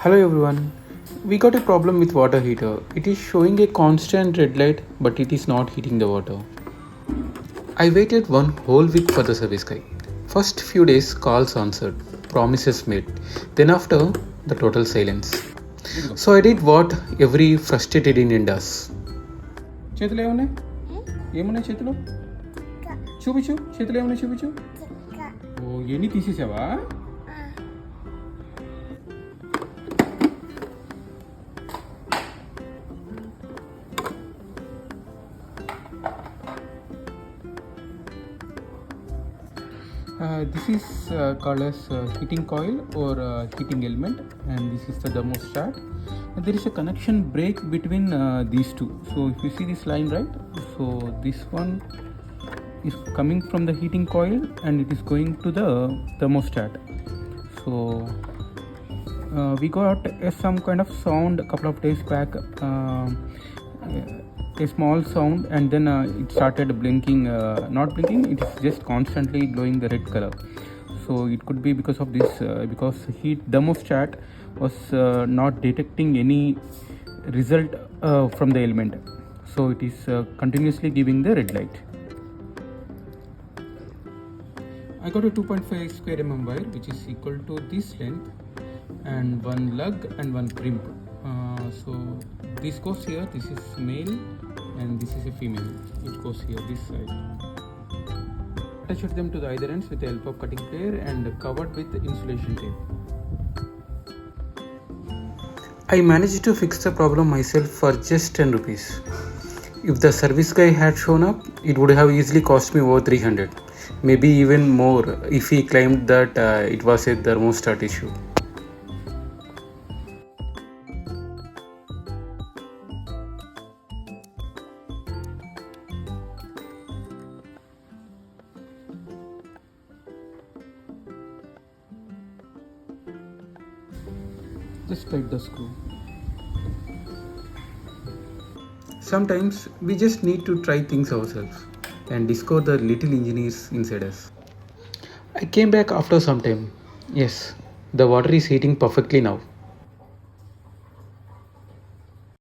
Hello everyone. We got a problem with water heater. It is showing a constant red light but it is not heating the water. I waited one whole week for the service guy. First few days calls answered, promises made. Then after the total silence. So I did what every frustrated Indian does. చేతులు ఏమున్నాయి ఏమున్నాయి చేతులు చూపించు చేతులు ఏమున్నాయి చూపించు ఓ ఎన్ని తీసేసావా this is called as heating coil or heating element, and this is the thermostat. And there is a connection break between these two. So if you see this line, right, so this one is coming from the heating coil and it is going to the thermostat. So we got some kind of sound a couple of days back, a small sound, and then it started blinking, not blinking, it is just constantly glowing the red color. So it could be because of this, because heat thermostat was not detecting any result from the element, so it is continuously giving the red light. I got a 2.5 square mm wire which is equal to this length and one lug and one crimp. So this goes here, this is male and this is a female, which goes here this side. Attached them to the either ends with the help of cutting plier and covered with insulation tape. I managed to fix the problem myself for just 10 rupees. If the service guy had shown up, it would have easily cost me over 300, maybe even more if he claimed that it was a thermostat issue. Just tight the screw. Sometimes we just need to try things ourselves and discover the little engineers inside us. I came back after some time. Yes, the water is heating perfectly now.